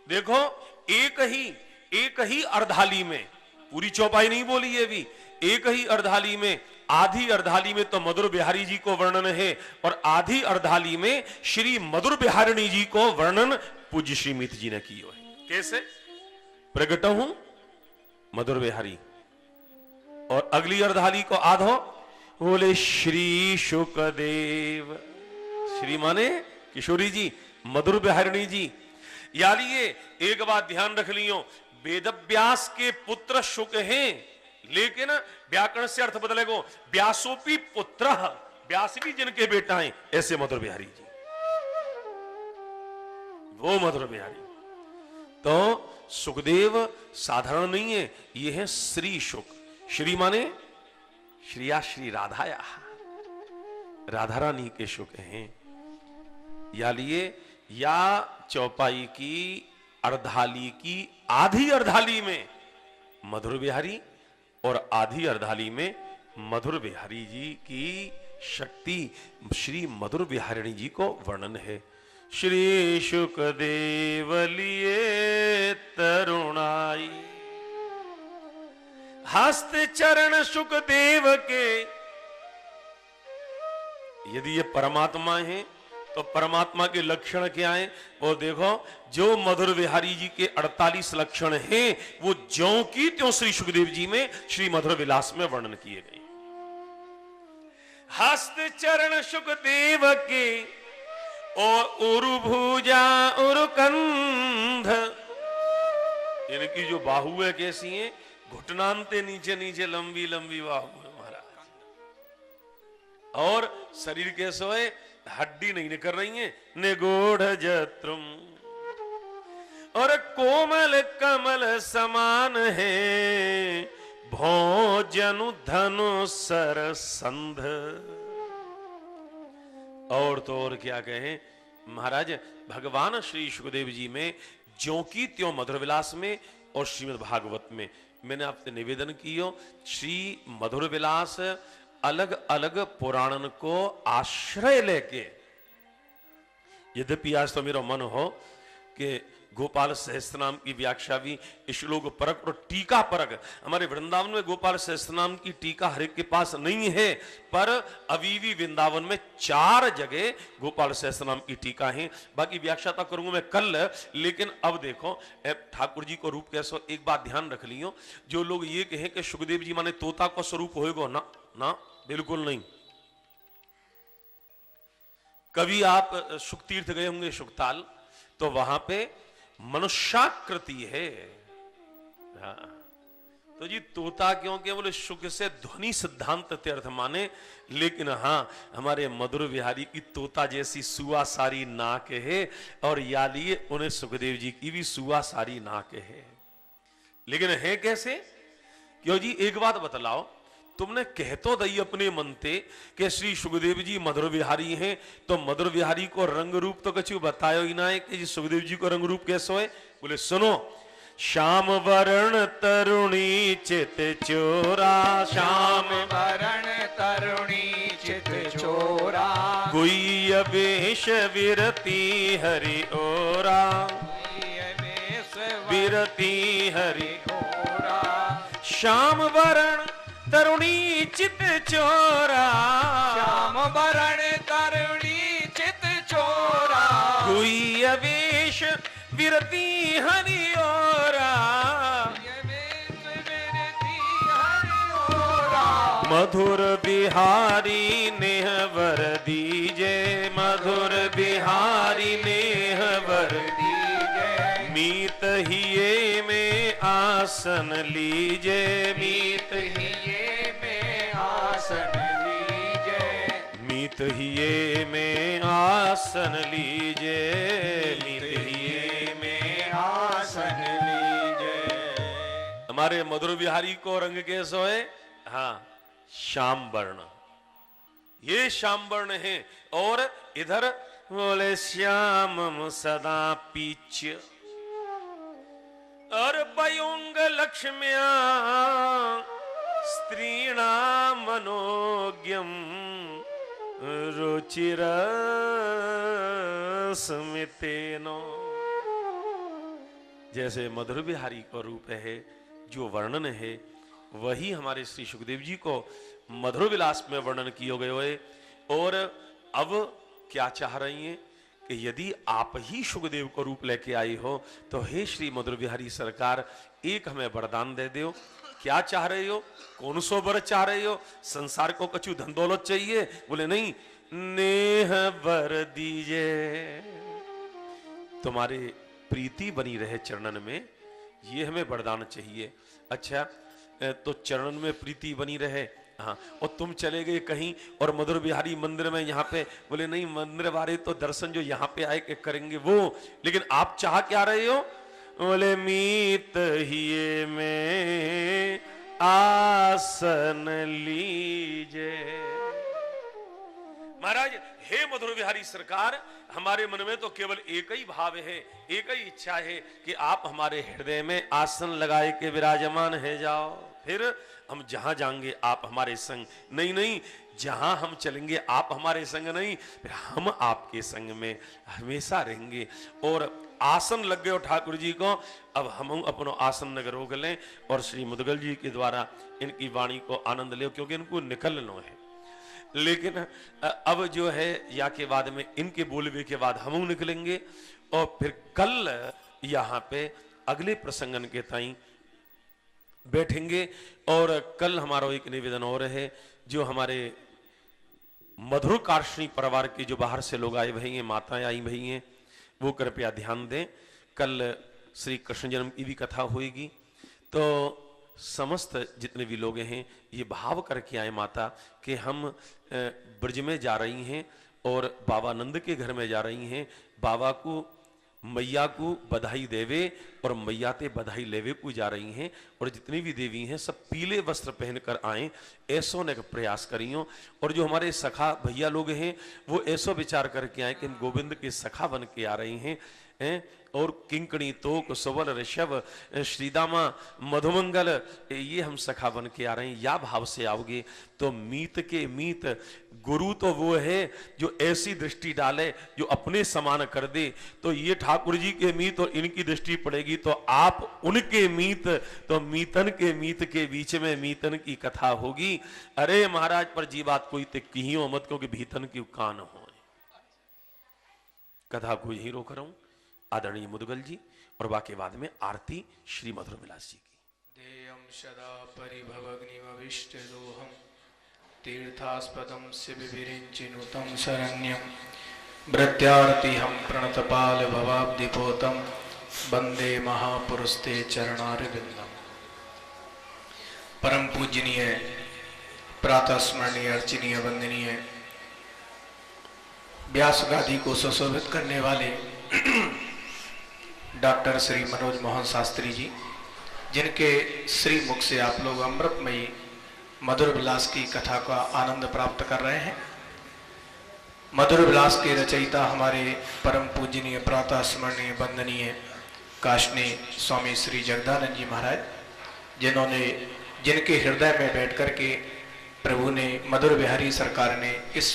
देखो, एक ही अर्धाली में, पूरी चौपाई नहीं बोली ये भी, एक ही अर्धाली में, आधी अर्धाली में तो मधुर बिहारी जी को वर्णन है और आधी अर्धाली में श्री मधुर बिहारिणी जी को वर्णन पूज्य श्री मित जी ने किया है। कैसे? प्रगटहु मधुर बिहारी, और अगली अर्धाली को आधो बोले श्री शुकदेव। श्री माने किशोरी जी, मधुर बिहारिणी जी। यानी ये एक बात ध्यान रख लियो, वेदव्यास के पुत्र शुक हैं, लेकिन व्याकरण से अर्थ बदलेगो, व्यासोपी पुत्र, व्यास भी जिनके बेटा हैं, ऐसे मधुर बिहारी जी, वो मधुर बिहारी। तो सुखदेव साधारण नहीं है, ये है श्री शुक। श्री माने श्रिया श्री राधाया, राधा रानी के शुक हैं। या लिए या चौपाई की अर्धाली की आधी अर्धाली में मधुर बिहारी और आधी अर्धाली में मधुर बिहारी जी की शक्ति श्री मधुर बिहारिणी जी को वर्णन है। श्री शुकदेव लिए तरुणाई, हस्त चरण सुखदेव के। यदि ये परमात्मा है तो परमात्मा के लक्षण क्या हैं वो देखो। जो मधुर विहारी जी के 48 लक्षण हैं वो ज्यों की त्यों श्री सुखदेव जी में श्री मधुर विलास में वर्णन किए गए। हस्त चरण सुखदेव के और उरु भुजा उरु कंध, इनकी जो बाहु है कैसी है, घुटनांते नीचे नीचे लंबी लंबी बाहु है महाराज। और शरीर कैसो है, हड्डी नहीं निकल रही है, निगूढ़ जत्रुम, और कोमल कमल समान है, भोजनु धनु सर संध। और तो और क्या कहें महाराज, भगवान श्री सुखदेव जी में ज्यों की त्यों मधुर विलास में और श्रीमद् भागवत में मैंने आपसे निवेदन किया, श्री मधुर विलास अलग अलग पुराणन को आश्रय लेके, यद्यपि आज तो मेरा मन हो कि गोपाल सहस्त्रनाम की व्याख्या भी श्लोक परक और टीका परक, हमारे वृंदावन में गोपाल सहस्त्रनाम की टीका हर एक के पास नहीं है, पर अभी भी वृंदावन में 4 जगह गोपाल सहस्त्रनाम की टीका है। बाकी व्याख्या तो करूंगा मैं कल, लेकिन अब देखो ठाकुर जी को रूप कैसो, एक बात ध्यान रख लियो, जो लोग ये कहें कि सुखदेव जी माने तोता को स्वरूप होएगा, ना ना बिल्कुल नहीं। कभी आप सुखतीर्थ गए होंगे सुखताल, तो वहां पे मनुष्याकृति है। हाँ। तो जी तोता क्यों के बोले सुख से ध्वनि सिद्धांत तीर्थ माने, लेकिन हाँ हमारे मधुर विहारी की तोता जैसी सुआ सारी नाक है, और यालिए उन्हें सुखदेव जी की भी सुआ सारी नाक है। लेकिन है कैसे? क्यों जी एक बात बतलाओ, तुमने कह तो दई अपने मन ते कि श्री सुखदेव जी मधुर विहारी हैं, तो मधुर विहारी को रंग रूप तो कछु बतायो ही ना है कि जी सुखदेव जी को रंग रूप कैसो है। बोले सुनो, श्याम वरण तरुणी चित चोरा, श्याम वरण तरुणी चित चोरा, गुह्य वेश विरति हरि ओरा, विरति हरि ओरा, श्याम वरण तरुणी चित चोरा, श्याम वरण तरुणी चित चोरा, गुह्य वेश विरति हरि ओरा, मधुर बिहारी नेह वर दीजे, मधुर बिहारी नेह वर दीजे, मीत हिये में आसन लीजे, मीत हिये में आसन लीजे, मीत हिये में आसन लीजे, मीत हिये में आसन लीजे। हमारे मधुर बिहारी को रंग कैसो है? हाँ श्याम वर्ण, ये श्याम वर्ण है। और इधर बोले श्यामम सदा पीच, और पयुंग लक्ष्म्या स्त्रीणा मनोज्ञम रुचिर स्मितेनो। जैसे मधुर बिहारी का रूप है, जो वर्णन है वही हमारे श्री सुखदेव जी को मधुर विलास में वर्णन किए गए हुए। और अब क्या चाह रही हैं कि यदि आप ही सुखदेव को रूप लेके आई हो, तो हे श्री मधुर बिहारी सरकार एक हमें वरदान दे दो। क्या चाह रहे हो? कौन सो वर चाह रहे हो? संसार को कछु धन दौलत चाहिए? बोले नहीं, नेह वर दीजिए, तुम्हारे प्रीति बनी रहे चरणन में, ये हमें वरदान चाहिए। अच्छा तो चरण में प्रीति बनी रहे, हाँ, और तुम चले गए कहीं और मधुर बिहारी मंदिर में यहाँ पे, बोले नहीं मंदिर वाले तो दर्शन जो यहाँ पे आए के करेंगे वो, लेकिन आप चाह क्या रहे हो? बोले मीत हिये में आसन लीजे। महाराज हे मधुर बिहारी सरकार, हमारे मन में तो केवल एक ही भाव है, एक ही इच्छा है कि आप हमारे हृदय में आसन लगाए के विराजमान है जाओ, फिर हम जहां जाएंगे आप हमारे संग। नहीं नहीं, जहां हम चलेंगे आप हमारे संग नहीं, फिर हम आपके संग में हमेशा रहेंगे। और आसन लग गए ठाकुर जी को, अब हम अपनो आसन नगर रोक लें और श्री मुदगल जी के द्वारा इनकी वाणी को आनंद ले, क्योंकि इनको निकलना है। लेकिन अब जो है या के बाद में इनके बोलवे के बाद हम निकलेंगे और फिर कल यहाँ पे अगले प्रसंगन के ताई बैठेंगे। और कल हमारा एक निवेदन और है, जो हमारे मधुर कार्षणी परिवार के जो बाहर से लोग आए भई हैं, माताएं आई भई हैं, वो कृपया ध्यान दें। कल श्री कृष्ण जन्म की भी कथा होगी, तो समस्त जितने भी लोग हैं ये भाव करके आए माता कि हम ब्रज में जा रही हैं और बाबा नंद के घर में जा रही हैं, बाबा को मैया को बधाई देवे और मैया ते बधाई लेवे को जा रही हैं। और जितनी भी देवी हैं सब पीले वस्त्र पहनकर आए, ऐसो ने प्रयास करियो। और जो हमारे सखा भैया लोग हैं वो ऐसो विचार करके आए कि हम गोविंद के सखा बन के आ रहे हैं। और किंकणी तोक सुवल ऋषभ श्रीदामा मधुमंगल, ये हम सखा बन के आ रहे हैं। या भाव से आओगे तो मीत के मीत गुरु तो वो है जो ऐसी दृष्टि डाले जो अपने समान कर दे। तो ये ठाकुर जी के मीत और इनकी दृष्टि पड़ेगी तो आप उनके मीत, तो मीतन के मीत के बीच में मीतन की कथा होगी। अरे महाराज पर जी बात कोई ते कहियो मत, क्योंकि भीतन की कान हो। कथा को यही रोक रहा हूं। आदरणीय मुदगल जी और बाकी बाद में आरती श्री मधुर विलास जी की। देयं सदा परिभवग्निमविष्टदोहं तीर्थास्पदं शिवविरिञ्चिनुतं शरण्यं भृत्यार्तिहं प्रणतपाल भवाब्धिपोतं वंदे महापुरुषते चरणारविंदम। परम पूजनीय प्रातः स्मरणीय अर्चनीय वंदनीय व्यास गादी को सुशोभित करने वाले डॉक्टर श्री मनोज मोहन शास्त्री जी, जिनके श्री मुख से आप लोग अमृतमयी मधुर विलास की कथा का आनंद प्राप्त कर रहे हैं। मधुर विलास के रचयिता हमारे परम पूजनीय प्रातः स्मरणीय वंदनीय काशनी स्वामी श्री जगदानंद जी महाराज, जिनके हृदय में बैठ कर के प्रभु ने, मधुर बिहारी सरकार ने इस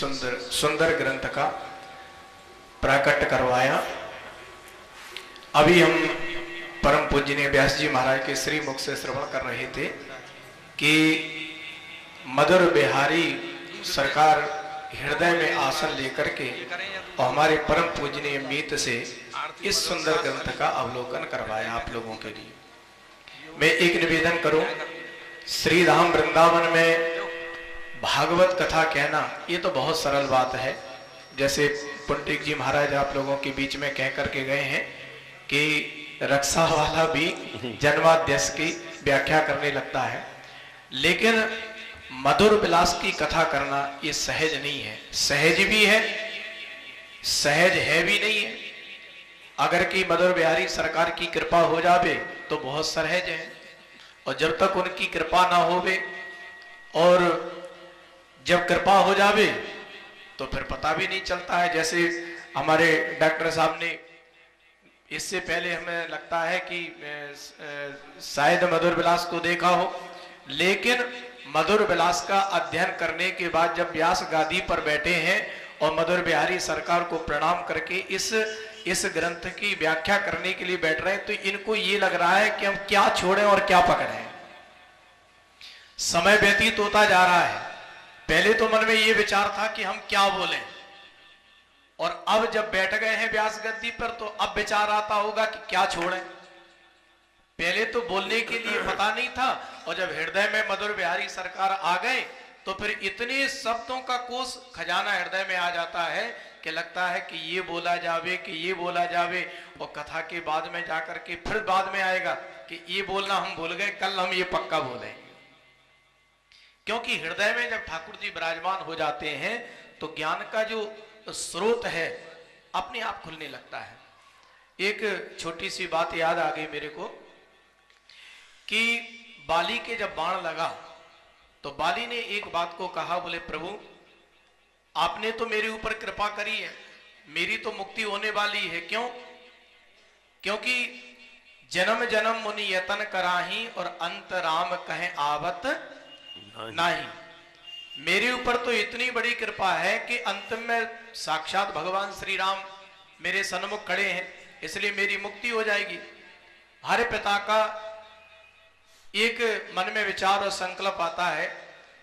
सुंदर ग्रंथ का प्राकट्य करवाया। अभी हम परम पूजनीय व्यास जी महाराज के श्री मुख से श्रवण कर रहे थे कि मधुर बिहारी सरकार हृदय में आसन लेकर के और हमारे परम पूजनीय मीत से इस सुंदर ग्रंथ का अवलोकन करवाया आप लोगों के लिए। मैं एक निवेदन करूं, श्री धाम वृंदावन में भागवत कथा कहना ये तो बहुत सरल बात है। जैसे पुंडिक जी महाराज आप लोगों के बीच में कह करके गए हैं कि रक्षा वाला भी जन्माद्यस की व्याख्या करने लगता है, लेकिन मधुर विलास की कथा करना ये सहज नहीं है। सहज भी है, सहज है भी नहीं है। अगर कि मधुर बिहारी सरकार की कृपा हो जावे तो बहुत सहज है, और जब तक उनकी कृपा ना होवे और जब कृपा हो जावे तो फिर पता भी नहीं चलता है। जैसे हमारे डॉक्टर साहब ने इससे पहले हमें लगता है कि शायद मधुर विलास को देखा हो, लेकिन मधुर विलास का अध्ययन करने के बाद जब व्यास गादी पर बैठे हैं और मधुर बिहारी सरकार को प्रणाम करके इस ग्रंथ की व्याख्या करने के लिए बैठ रहे हैं, तो इनको ये लग रहा है कि हम क्या छोड़ें और क्या पकड़ें। समय व्यतीत होता जा रहा है। पहले तो मन में ये विचार था कि हम क्या बोलें, और अब जब बैठ गए हैं व्यास गद्दी पर तो अब विचार आता होगा कि क्या छोड़ें। पहले तो बोलने के लिए पता नहीं था, और जब हृदय में मधुर बिहारी सरकार आ गए तो फिर इतने शब्दों का कोष खजाना हृदय में आ जाता है कि लगता है कि ये बोला जावे, कि ये बोला जावे, और कथा के बाद में जाकर के फिर बाद में आएगा कि ये बोलना हम भूल गए, कल हम ये पक्का बोलें। क्योंकि हृदय में जब ठाकुर जी विराजमान हो जाते हैं तो ज्ञान का जो स्रोत है अपने आप खुलने लगता है। एक छोटी सी बात याद आ गई मेरे को कि बाली के जब बाण लगा तो बाली ने एक बात को कहा, बोले प्रभु आपने तो मेरे ऊपर कृपा करी है, मेरी तो मुक्ति होने वाली है। क्यों? क्योंकि जन्म जन्म मुनि यतन कराही और अंत राम कहे आवत नहीं। मेरे ऊपर तो इतनी बड़ी कृपा है कि अंत में साक्षात भगवान श्री राम मेरे सन्मुख खड़े हैं, इसलिए मेरी मुक्ति हो जाएगी। हर पिता का एक मन में विचार और संकल्प आता है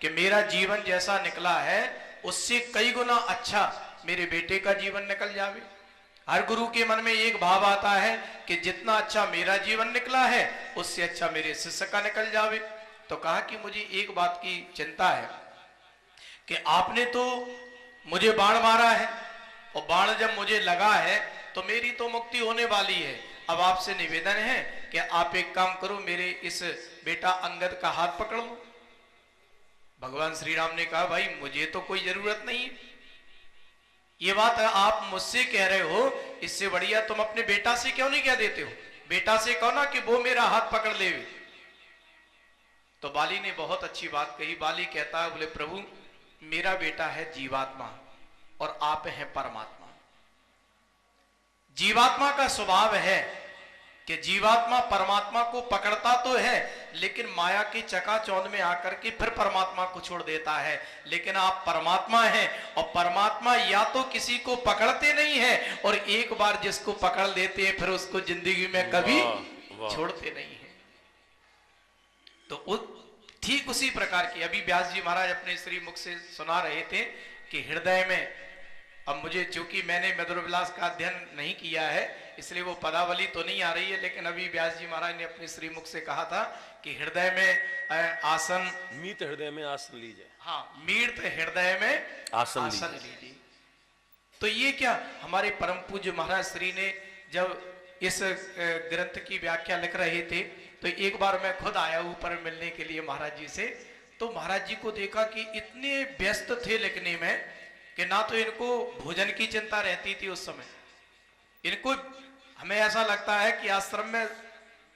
कि मेरा जीवन जैसा निकला है उससे कई गुना अच्छा मेरे बेटे का जीवन निकल जावे। हर गुरु के मन में एक भाव आता है कि जितना अच्छा मेरा जीवन निकला है उससे अच्छा मेरे शिष्य का निकल जावे। तो कहा कि मुझे एक बात की चिंता है कि आपने तो मुझे बाण मारा है और बाण जब मुझे लगा है तो मेरी तो मुक्ति होने वाली है। अब आपसे निवेदन है कि आप एक काम करो, मेरे इस बेटा अंगद का हाथ पकड़ लो। भगवान श्री राम ने कहा भाई मुझे तो कोई जरूरत नहीं है, ये बात आप मुझसे कह रहे हो, इससे बढ़िया तुम अपने बेटा से क्यों नहीं कह देते हो? बेटा से कहो ना कि वो मेरा हाथ पकड़ ले। तो बाली ने बहुत अच्छी बात कही। बाली कहता है, बोले प्रभु मेरा बेटा है जीवात्मा और आप हैं परमात्मा। जीवात्मा का स्वभाव है कि जीवात्मा परमात्मा को पकड़ता तो है लेकिन माया की चकाचौंध में आकर के फिर परमात्मा को छोड़ देता है। लेकिन आप परमात्मा हैं और परमात्मा या तो किसी को पकड़ते नहीं है और एक बार जिसको पकड़ लेते हैं फिर उसको जिंदगी में कभी छोड़ते नहीं है। तो ठीक उसी प्रकार की अभी व्यास जी महाराज अपने श्री मुख से सुना रहे थे कि हृदय में, अब मुझे चूंकि मैंने मधुर विलास का अध्ययन नहीं किया है इसलिए वो पदावली तो नहीं आ रही है, लेकिन अभी व्यास जी महाराज ने अपने श्री मुख से कहा था कि हृदय में आसन, मीत हृदय में आसन लीजिए। हाँ, मीत हृदय में आसन लीजिए। तो ये क्या हमारे परम पूज्य महाराज श्री ने जब इस ग्रंथ की व्याख्या लिख रहे थे तो एक बार मैं खुद आया ऊपर मिलने के लिए महाराज जी से। तो महाराज जी को देखा कि इतने व्यस्त थे लिखने में कि ना तो इनको भोजन की चिंता रहती थी उस समय। इनको, हमें ऐसा लगता है कि आश्रम में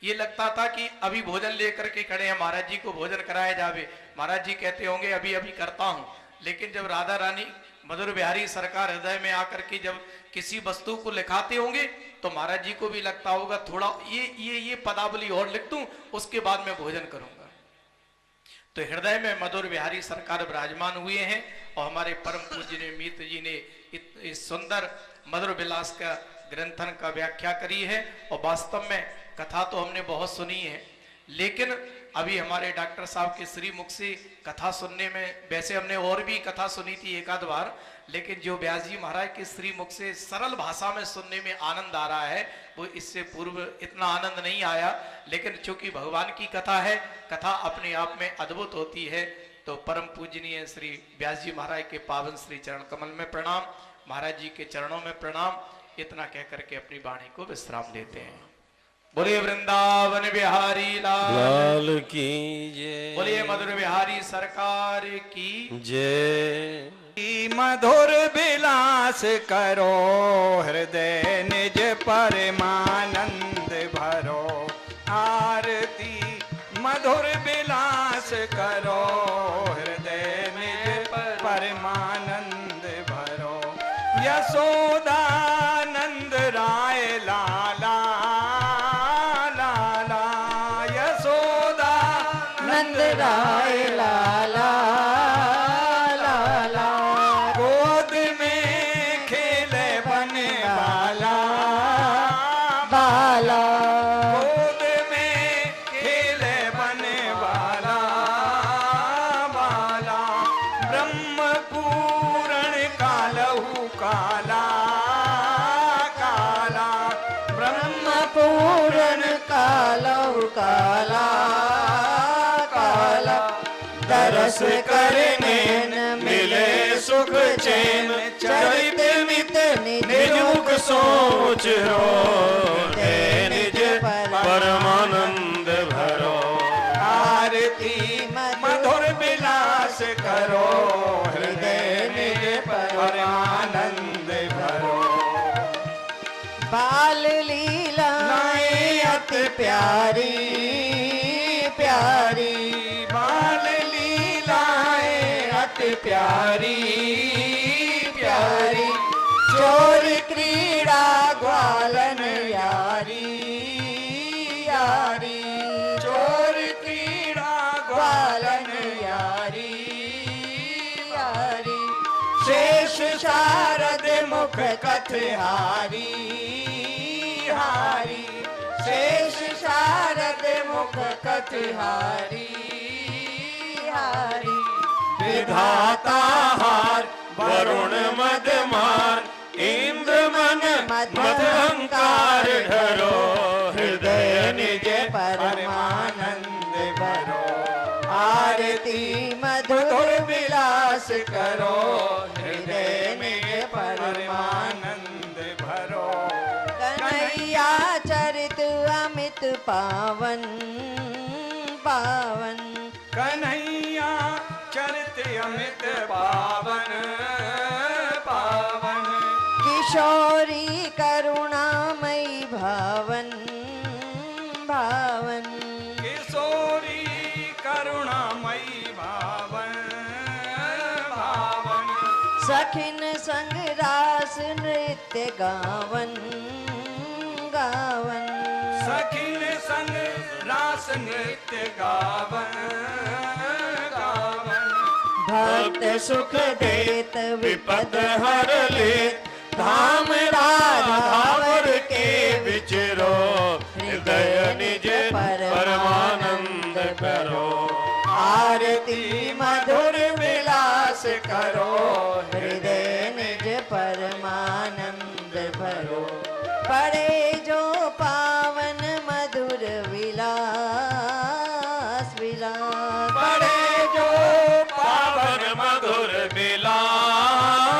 ये लगता था कि अभी भोजन लेकर के खड़े हैं, महाराज जी को भोजन कराया जावे। महाराज जी कहते होंगे अभी अभी करता हूं। लेकिन जब राधा रानी मधुर बिहारी सरकार हृदय में आकर के जब किसी वस्तु को लिखाते होंगे तो महाराज जी को भी लगता होगा थोड़ा ये पदावली और लिख दूं, उसके बाद में भोजन करूंगा। तो हृदय में मधुर बिहारी सरकार विराजमान हुए हैं और हमारे परम पूज्य ने मीत जी ने इस सुंदर मधुर विलास का ग्रंथन का व्याख्या करी है। और वास्तव में कथा तो हमने बहुत सुनी है, लेकिन अभी हमारे डॉक्टर साहब के श्री मुख से कथा सुनने में, वैसे हमने और भी कथा सुनी थी एक आध बार, लेकिन जो व्यास जी महाराज के श्री मुख से सरल भाषा में सुनने में आनंद आ रहा है वो इससे पूर्व इतना आनंद नहीं आया। लेकिन चूंकि भगवान की कथा है, कथा अपने आप में अद्भुत होती है। तो परम पूजनीय श्री व्यास जी महाराज के पावन श्री चरण कमल में प्रणाम, महाराज जी के चरणों में प्रणाम। इतना कह करके अपनी वाणी को विश्राम देते हैं। बोलिए वृंदावन बिहारी लाल की जय। बोलिए मधुर बिहारी सरकार की जय। मधुर विलास करो हृदय निज परमानंद भरो। आरती मधुर विलास करो हृदय निज परमानंद भरो। यशोदानंद राय लाला लाला, यशोदानंद राय लाला लाला, गोद में खेले बने बाला बाला, गोद में खेले बने बाला बाला। ब्रह्म पूरण कालहु काला काला, ब्रह्म पूरण कालहु काला काला। दरस करने मिले सुख चैन, चरित मित निजुक सोच रो। निज परमानंद भरो। आरती मधुर विलास करो हृदय निज परमानंद भरो। बाल लीलाएं अति प्यारी प्यारी, बाल लीलाएं अति प्यारी प्यारी। चोर क्रीड़ा ग्वालन यारी यारी, चोर क्रीड़ा ग्वालन यारी यारी। शेष शारद मुख कथहारी हारी, शेष शारद मुख कथहारी हारी। विधाता हार वरुण मदमार इंद्र मन मदहंकार ढरो हृदय निज परमानंद भरो आरती मधुर विलास करो हृदय में परमानंद भरो कन्हैया चरित अमित पावन पावन कन्हैया चरित अमित पावन पावन किशोरी करुणामयी भावन भावन किशोरी करुणामयी भावन भावन सखिन संग रास नृत्य गावन गावन सखिन संग रास नृत्य गावन गावन भक्त सुख देत विपद हर ले धाम राधावर के विचरो हृदय निज परमानंद करो आरती मधुर विलास करो हृदय निज परमानंद भरो पड़े जो पावन मधुर विलास विलास पड़े जो पावन मधुर विलास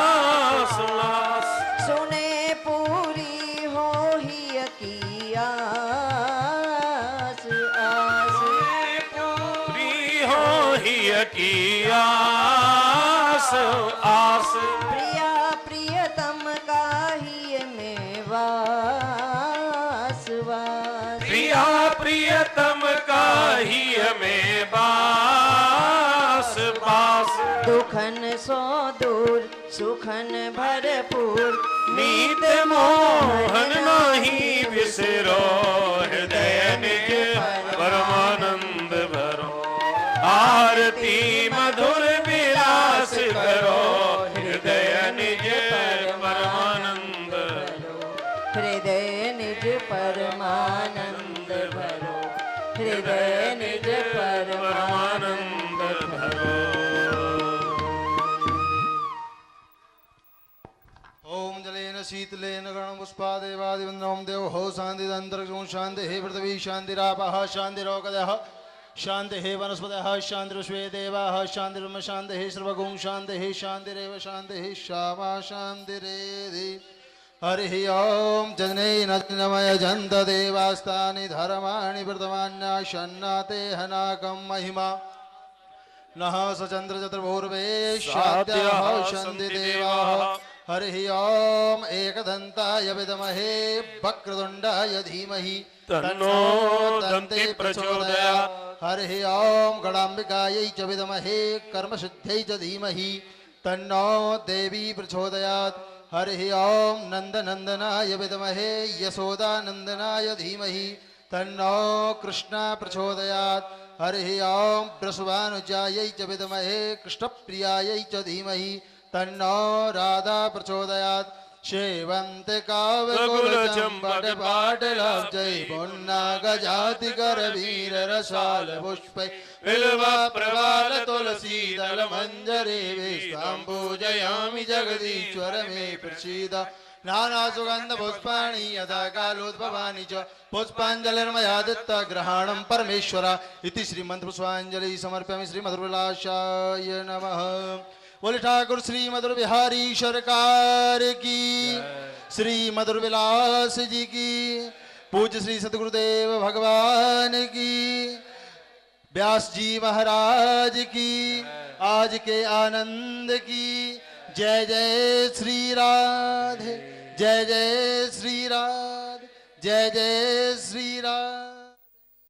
लास सुने पूरी हो ही की आस आस पूरी हो ही की आस आस प्रिया प्रियतम का ही में वास वास प्रिया प्रियतम का ही हमें बास बास दुखन सो दूर सुखन भरपूर नीत मोहन नाही विसरो हृदय निज परमानंद भरो आरती मधुर विलास करो हृदय निज परमानंद हृदय निज परमानंद भरो हृदय निज परमानंद परमानंद भरो ओम जलेन शीतलेन गणपुष्पादेवादिवंदनोम देव हो शांतिरंतरिक्षं शांति हे पृथ्वी शांतिरापः शांतिरोगदः शांति हे वनस्पतयः शांतिर्विश्वे देवाः शांतिर्ब्रह्म शांति हे सर्वगुं शांति हे शांतिरेव शांति हे श्यामा शांतिरेधि हरि ओम जनेन जनमय जंत देवास्तानि धर्माणि वर्तमान्याशन्नाते हनाकं महिमा नः सचंद्र चतुर्भुर्वे शाद्यः शन्ति देवाः हरि ओम एकदन्ताय विद्महे वक्रतुण्डाय धीमहि तन्नो दन्ति प्रचोदयात् हरि ओम गणाम्बिकायै च विद्महे कर्मसिद्ध्यै च धीमहि तन्नो देवी प्रचोदयात् हरि ओम नन्दनन्दनाय विद्महे यशोदानन्दनाय धीमहि तन्नो कृष्ण प्रचोदयात् हरि ओम वृषभानुजायै च विद्महे कृष्णप्रियायै च धीमहि तन्नो राधा प्रचोदयात् शेवंत कावकुल चंपट पाटलाब्जै पुन्नागजाति करवीर रसाल पुष्पै बिल्वा प्रवाल तुलसी दल मंजरे वेष्टां पूजयामि जगदीश्वर मे प्रसीद नाना सुगंध पुष्पाणि यथा कालोद्भवानि च पुष्पांजलिर्मया दत्ता ग्रहणं परमेश्वर इति श्रीमंत्र पुष्पांजलि समर्पयामि श्री मधुरविलासाय नमः। बोले ठाकुर श्री मधुर बिहारी सरकार की, श्री मधुर विलास जी की, पूज्य श्री सतगुरुदेव भगवान की, व्यास जी महाराज की, आज के आनंद की। जय जय श्री राधे, जय जय श्री राधे, जय जय श्री राधे।